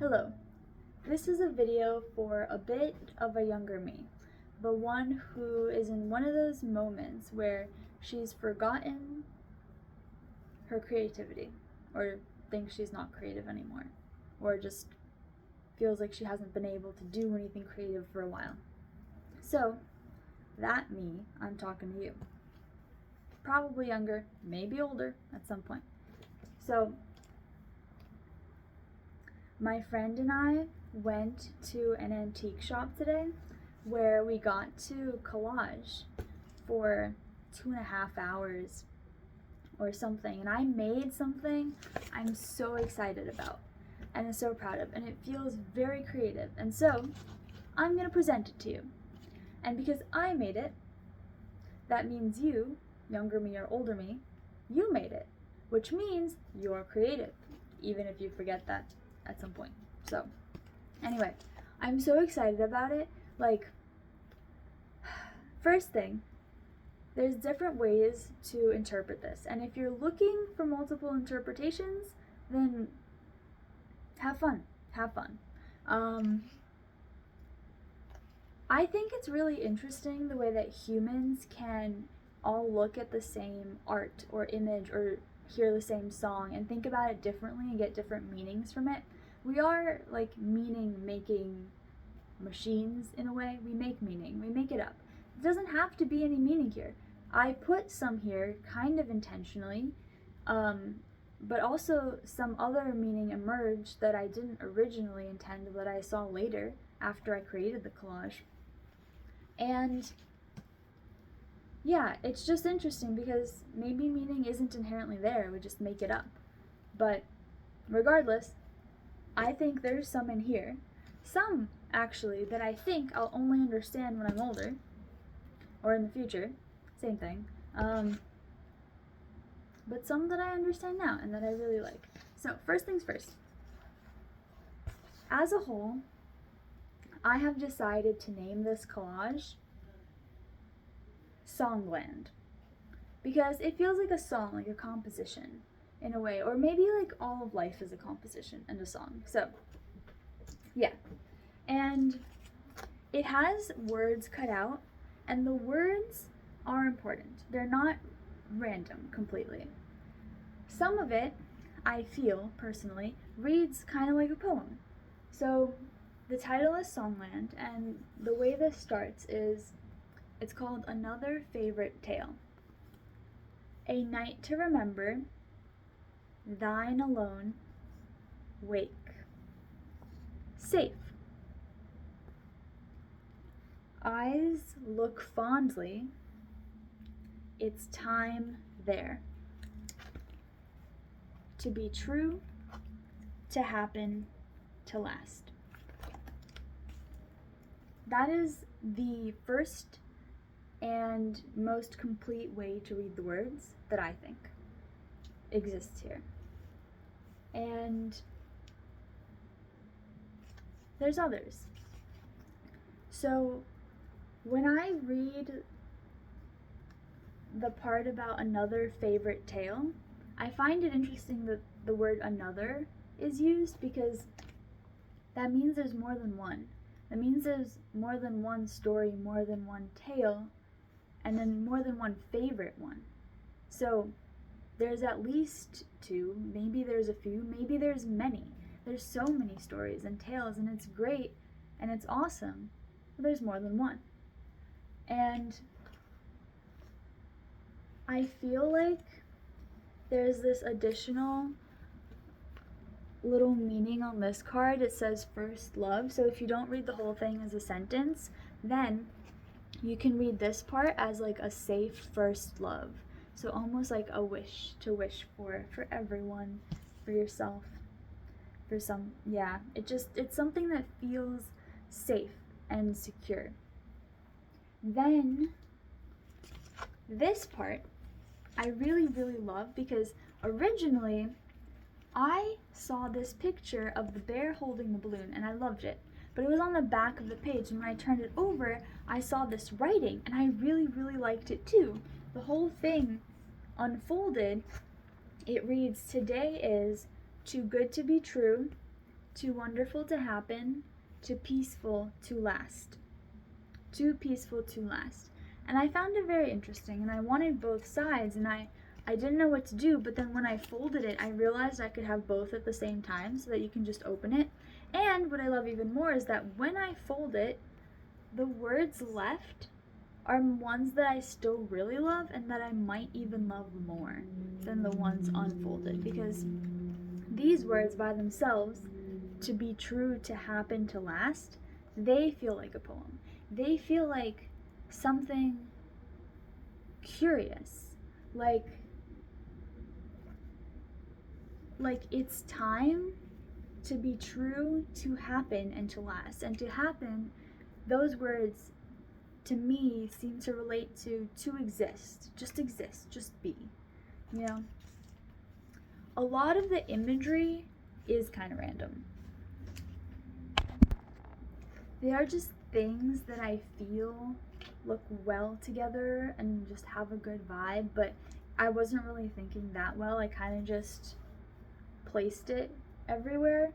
Hello, this is a video for a bit of a younger me, the one who is in one of those moments where she's forgotten her creativity, or thinks she's not creative anymore, or just feels like she hasn't been able to do anything creative for a while. So, that me, I'm talking to you. Probably younger, maybe older at some point. So, my friend and I went to an antique shop today where we got to collage for 2.5 hours or something, and I made something I'm so excited about and I'm so proud of, and it feels very creative, and so I'm gonna present it to you. And because I made it, that means you, younger me or older me, you made it, which means you're creative, even if you forget that at some point. So anyway, I'm so excited about it. Like, first thing, there's different ways to interpret this, and if you're looking for multiple interpretations, then have fun. I think it's really interesting the way that humans can all look at the same art or image or hear the same song and think about it differently and get different meanings from it. We are like meaning making machines in a way. We make meaning, we make it up. It doesn't have to be any meaning here. I put some here kind of intentionally, but also some other meaning emerged that I didn't originally intend, that I saw later after I created the collage. And yeah, it's just interesting because maybe meaning isn't inherently there, we just make it up. But regardless, I think there's some in here. Some, actually, that I think I'll only understand when I'm older, or in the future, same thing. But some that I understand now and that I really like. So, first things first. As a whole, I have decided to name this collage Songland, because it feels like a song, like a composition in a way, or maybe like all of life is a composition and a song. So yeah, and it has words cut out, and the words are important. They're not random completely. Some of it, I feel personally, reads kind of like a poem. So the title is Songland, and the way this starts is, it's called Another Favorite Tale. A night to remember, thine alone, wake. Safe. Eyes look fondly, it's time there. To be true, to happen, to last. That is the first and most complete way to read the words that I think exists here. And there's others. So when I read the part about another favorite tale, I find it interesting that the word another is used, because that means there's more than one. That means there's more than one story, more than one tale, and then more than one favorite one. So there's at least two, maybe there's a few, maybe there's many. There's so many stories and tales, and it's great and it's awesome, but there's more than one. And I feel like there's this additional little meaning on this card. It says first love, so if you don't read the whole thing as a sentence, then you can read this part as like a safe first love. So almost like a wish to wish for everyone, for yourself, for some, yeah. It's something that feels safe and secure. Then this part I really, really love, because originally I saw this picture of the bear holding the balloon and I loved it. But it was on the back of the page, and when I turned it over, I saw this writing, and I really, really liked it too. The whole thing unfolded. It reads, today is too good to be true, too wonderful to happen, too peaceful to last. Too peaceful to last. And I found it very interesting, and I wanted both sides, and I didn't know what to do, but then when I folded it, I realized I could have both at the same time so that you can just open it. And what I love even more is that when I fold it, the words left are ones that I still really love and that I might even love more than the ones unfolded, because these words by themselves, to be true, to happen, to last, they feel like a poem. They feel like something curious, like it's time to be true, to happen, and to last. And to happen, those words to me seem to relate to exist, just be, you know. A lot of the imagery is kind of random. They are just things that I feel look well together and just have a good vibe, but I wasn't really thinking that well. I kind of just placed it everywhere.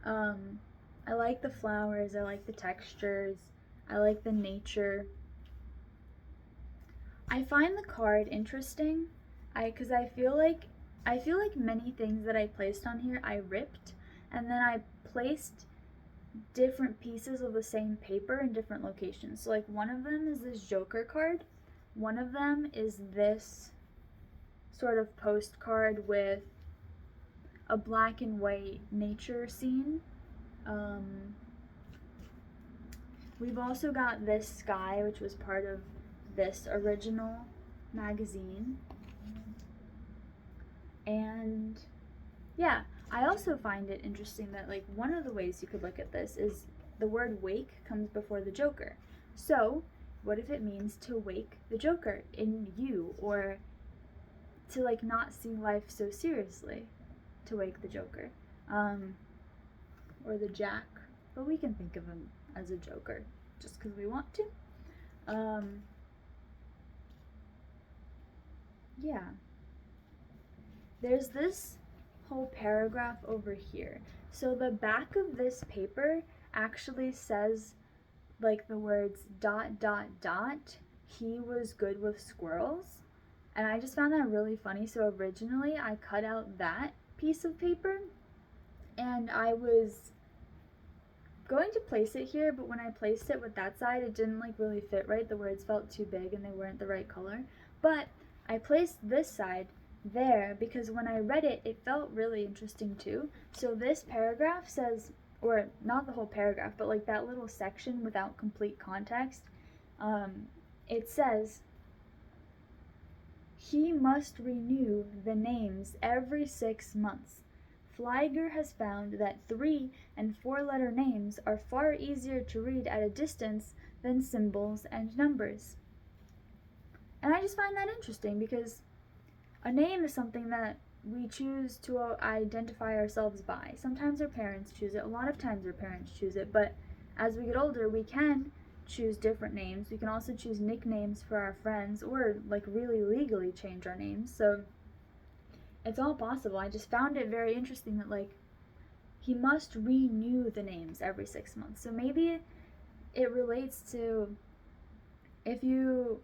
I like the flowers, I like the textures, I like the nature. I find the card interesting, because I feel like many things that I placed on here I ripped, and then I placed different pieces of the same paper in different locations. So like one of them is this Joker card, one of them is this sort of postcard with a black and white nature scene. We've also got this sky, which was part of this original magazine. And yeah, I also find it interesting that like one of the ways you could look at this is the word wake comes before the Joker. So what if it means to wake the Joker in you, or to like not see life so seriously, to wake the Joker, or the Jack, but we can think of him as a Joker just because we want to. Yeah, there's this whole paragraph over here. So the back of this paper actually says like the words ... he was good with squirrels. And I just found that really funny. So originally I cut out that piece of paper and I was going to place it here, but when I placed it with that side, it didn't like really fit right. The words felt too big and they weren't the right color. But I placed this side there because when I read it, it felt really interesting too. So this paragraph says, or not the whole paragraph, but like that little section without complete context, it says, he must renew the names every 6 months. Flieger has found that 3- and 4-letter names are far easier to read at a distance than symbols and numbers. And I just find that interesting because a name is something that we choose to identify ourselves by. Sometimes our parents choose it, a lot of times our parents choose it, but as we get older, we can choose different names. We can also choose nicknames for our friends, or like really legally change our names. So it's all possible. I just found it very interesting that like he must renew the names every 6 months. So maybe it relates to if you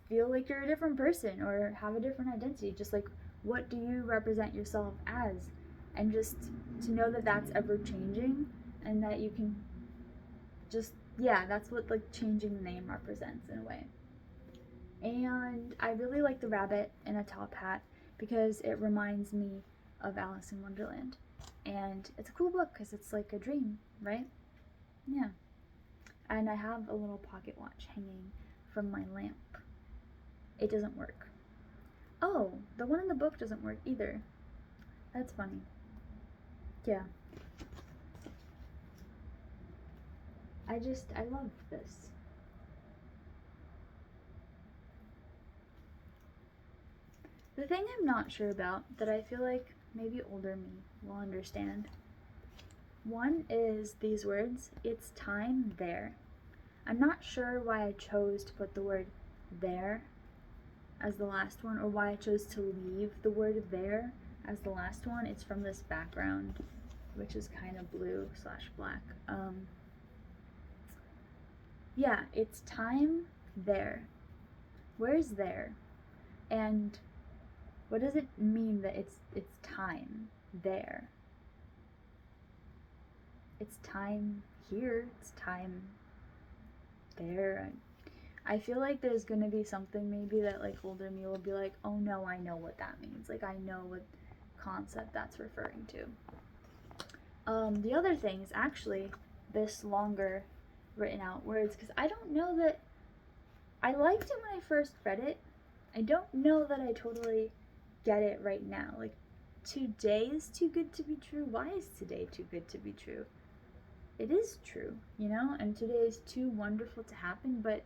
feel like you're a different person or have a different identity, just like what do you represent yourself as, and just to know that that's ever changing and that you can just, yeah, that's what like changing the name represents in a way. And I really like the rabbit in a top hat because it reminds me of Alice in Wonderland, and it's a cool book because it's like a dream, right? Yeah. And I have a little pocket watch hanging from my lamp. It doesn't work. Oh, the one in the book doesn't work either. That's funny. Yeah. I love this. The thing I'm not sure about that I feel like maybe older me will understand. One is these words, it's time there. I'm not sure why I chose to put the word there as the last one, or why I chose to leave the word there as the last one. It's from this background which is kind of blue / black. Yeah, it's time there. Where's there? And what does it mean that it's time there? It's time here. It's time there. I feel like there's gonna be something maybe that like older me will be like, oh no, I know what that means. Like I know what concept that's referring to. The other thing is actually this longer written out words, because I don't know that I liked it when I first read it. I don't know that I totally get it right now. Like, today is too good to be true. Why is today too good to be true? It is true, you know, and today is too wonderful to happen, but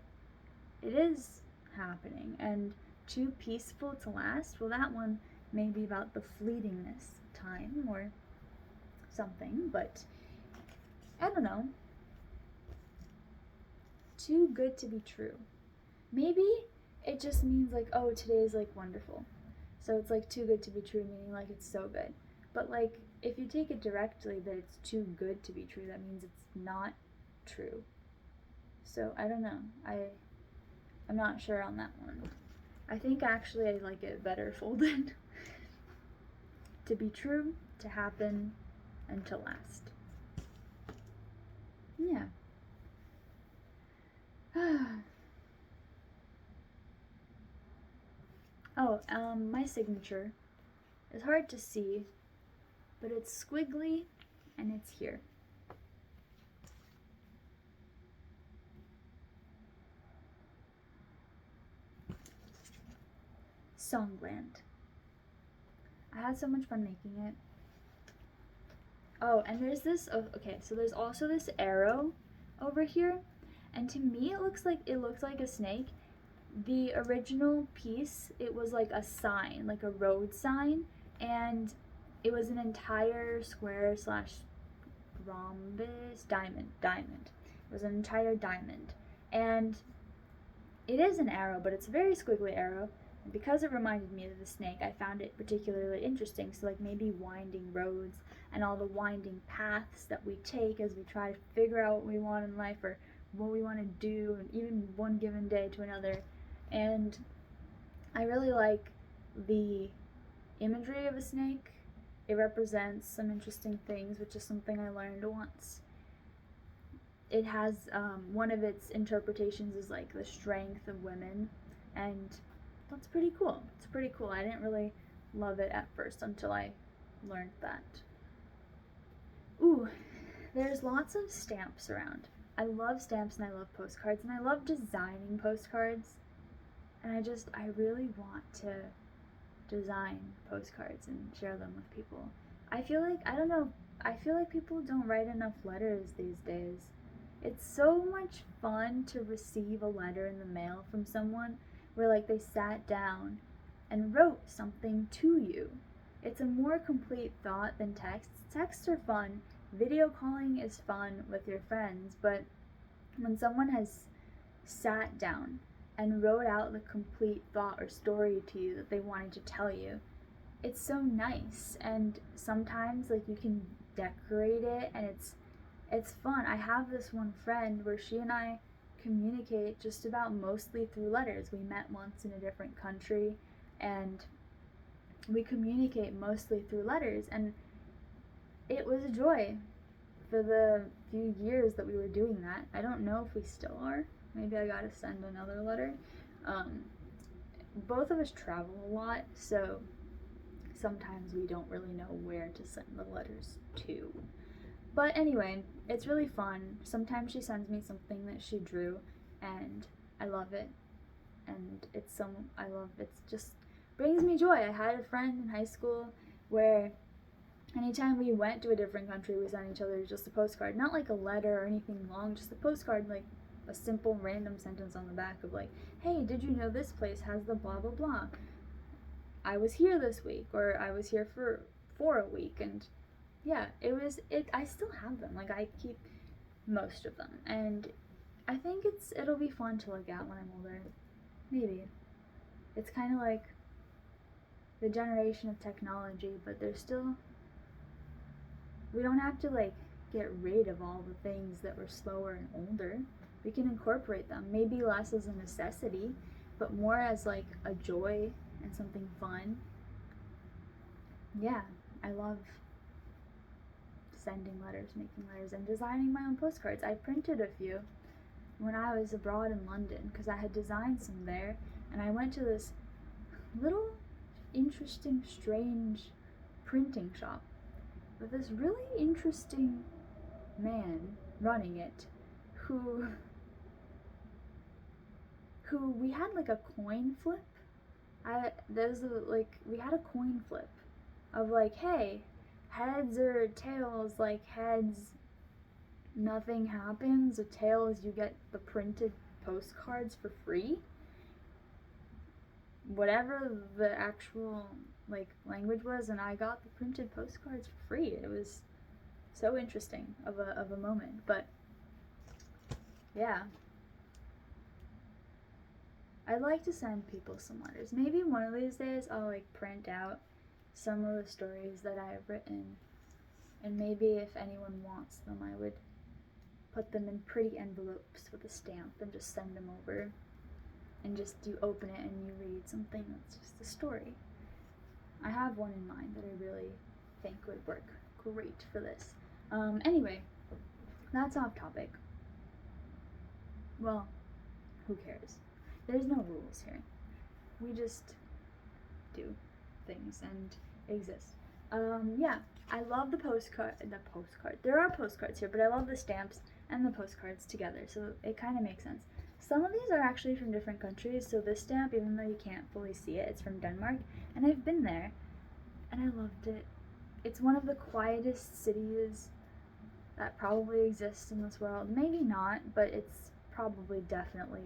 it is happening. And too peaceful to last, well, that one may be about the fleetingness of time or something, but I don't know. Too good to be true. Maybe it just means like, oh, today is like wonderful. So it's like too good to be true, meaning like it's so good. But like if you take it directly that it's too good to be true, that means it's not true. So I don't know. I'm not sure on that one. I think actually I like it better folded. To be true, to happen, and to last. Yeah. Oh, my signature is hard to see, but it's squiggly and it's here. Songland. I had so much fun making it. Oh, and there's this, oh, okay, so there's also this arrow over here, and to me it looks like a snake. The original piece, it was like a sign, like a road sign, and it was an entire square / rhombus, diamond. It was an entire diamond, and it is an arrow, but it's a very squiggly arrow. And because it reminded me of the snake, I found it particularly interesting. So like maybe winding roads and all the winding paths that we take as we try to figure out what we want in life or what we want to do, and even one given day to another. And I really like the imagery of a snake. It represents some interesting things, which is something I learned once. It has one of its interpretations is like the strength of women, and that's pretty cool. It's pretty cool. I didn't really love it at first until I learned that. Ooh, there's lots of stamps around. I love stamps and I love postcards and I love designing postcards. And I really want to design postcards and share them with people. I feel like people don't write enough letters these days. It's so much fun to receive a letter in the mail from someone where like they sat down and wrote something to you. It's a more complete thought than texts. Texts are fun. Video calling is fun with your friends, but when someone has sat down and wrote out the complete thought or story to you that they wanted to tell you, it's so nice. And sometimes like you can decorate it and it's fun. I have this one friend where she and I communicate just about mostly through letters. We met once in a different country and we communicate mostly through letters, and it was a joy for the few years that we were doing that. I don't know if we still are. Maybe I gotta send another letter. Both of us travel a lot, so sometimes we don't really know where to send the letters to. But anyway, it's really fun. Sometimes she sends me something that she drew, and I love it. And it just brings me joy. I had a friend in high school where anytime we went to a different country, we sent each other just a postcard. Not like a letter or anything long, just a postcard, like a simple random sentence on the back of like, hey, did you know this place has the blah blah blah? I was here this week, or I was here for a week, and yeah, I still have them. Like I keep most of them, and I think it'll be fun to look at when I'm older. Maybe. It's kind of like the generation of technology, but they're still We don't have to like get rid of all the things that were slower and older. We can incorporate them, maybe less as a necessity, but more as like a joy and something fun. Yeah, I love sending letters, making letters, and designing my own postcards. I printed a few when I was abroad in London because I had designed some there, and I went to this little interesting, strange printing shop with this really interesting man running it who we had like a coin flip. We had a coin flip of like, hey, heads or tails, like heads nothing happens, or tails you get the printed postcards for free. Whatever the actual like language was, and I got the printed postcards for free. It was so interesting of a moment. But yeah, I'd like to send people some letters. Maybe one of these days I'll like print out some of the stories that I have written, and maybe if anyone wants them, I would put them in pretty envelopes with a stamp and just send them over. And just you open it and you read something that's just a story. I have one in mind that I really think would work great for this. Anyway, that's off topic. Well, who cares? There's no rules here. We just do things and exist. Yeah, I love the postcard. There are postcards here, but I love the stamps and the postcards together, so it kind of makes sense. Some of these are actually from different countries, so this stamp, even though you can't fully see it, it's from Denmark, and I've been there, and I loved it. It's one of the quietest cities that probably exists in this world. Maybe not, but it's probably definitely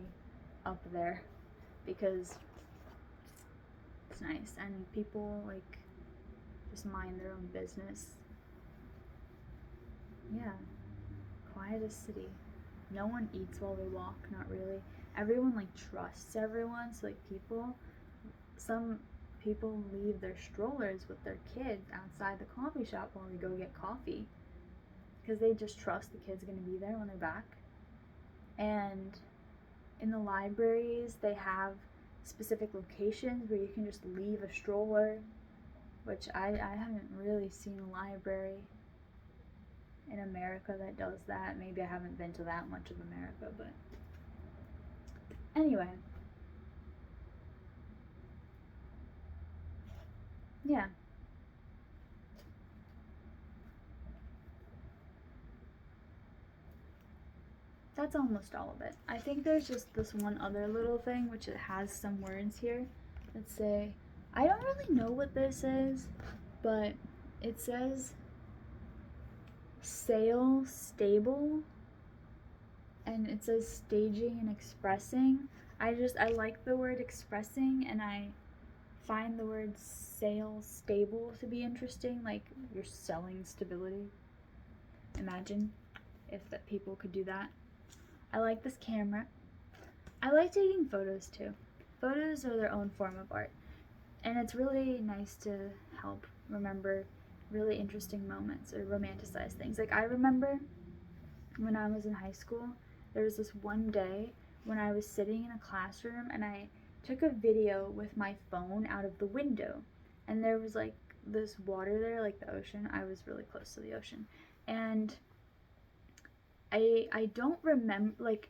up there, because it's nice, and people, like, just mind their own business. Yeah, quietest city. No one eats while they walk, not really. Everyone like trusts everyone, so like some people leave their strollers with their kids outside the coffee shop while they go get coffee because they just trust the kid's gonna be there when they're back. And in the libraries, they have specific locations where you can just leave a stroller, which I haven't really seen a library in America that does that. Maybe I haven't been to that much of America, but anyway. Yeah. That's almost all of it. I think there's just this one other little thing, which it has some words here that say, I don't really know what this is, but it says sail stable, and it says staging and expressing. I like the word expressing, and I find the word sail stable to be interesting, like you're selling stability. Imagine if that people could do that. I like this camera. I like taking photos too. Photos are their own form of art, and it's really nice to help remember really interesting moments or romanticize things. Like I remember when I was in high school, there was this one day when I was sitting in a classroom and I took a video with my phone out of the window, and there was like this water there, like the ocean. I was really close to the ocean, and I don't remember, like,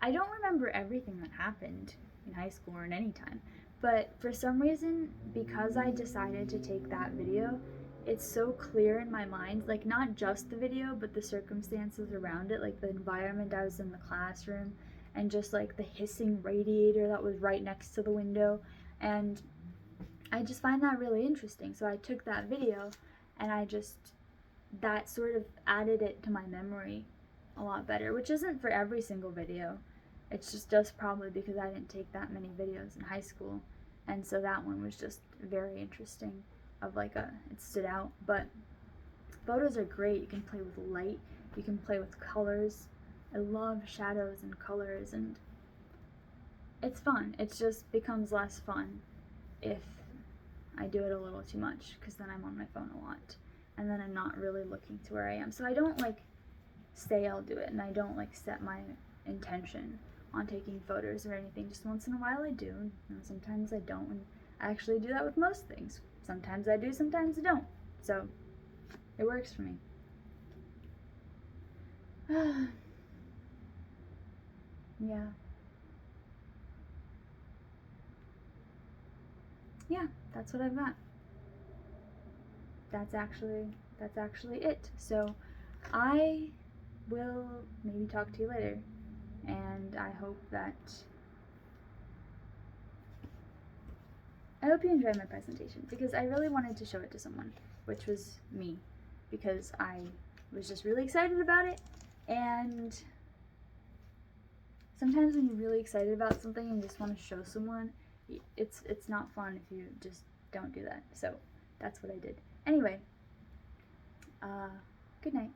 I don't remember everything that happened in high school or in any time, but for some reason, because I decided to take that video, it's so clear in my mind, like not just the video, but the circumstances around it, like the environment I was in, the classroom, and just like the hissing radiator that was right next to the window, and I just find that really interesting. So I took that video, and that sort of added it to my memory a lot better, which isn't for every single video. It's just probably because I didn't take that many videos in high school, and so that one was just very interesting. It stood out. But photos are great. You can play with light. You can play with colors. I love shadows and colors, and it's fun. It just becomes less fun if I do it a little too much, because then I'm on my phone a lot. and then I'm not really looking to where I am. So I don't like say I'll do it, and I don't like set my intention on taking photos or anything. Just once in a while I do, and sometimes I don't, and I actually do that with most things. Sometimes I do, sometimes I don't. So it works for me. Yeah. Yeah, that's what I've got. That's actually it. So I will maybe talk to you later, and I hope you enjoyed my presentation, because I really wanted to show it to someone, which was me, because I was just really excited about it. And sometimes when you're really excited about something and you just want to show someone, it's not fun if you just don't do that. So that's what I did. Anyway, good night.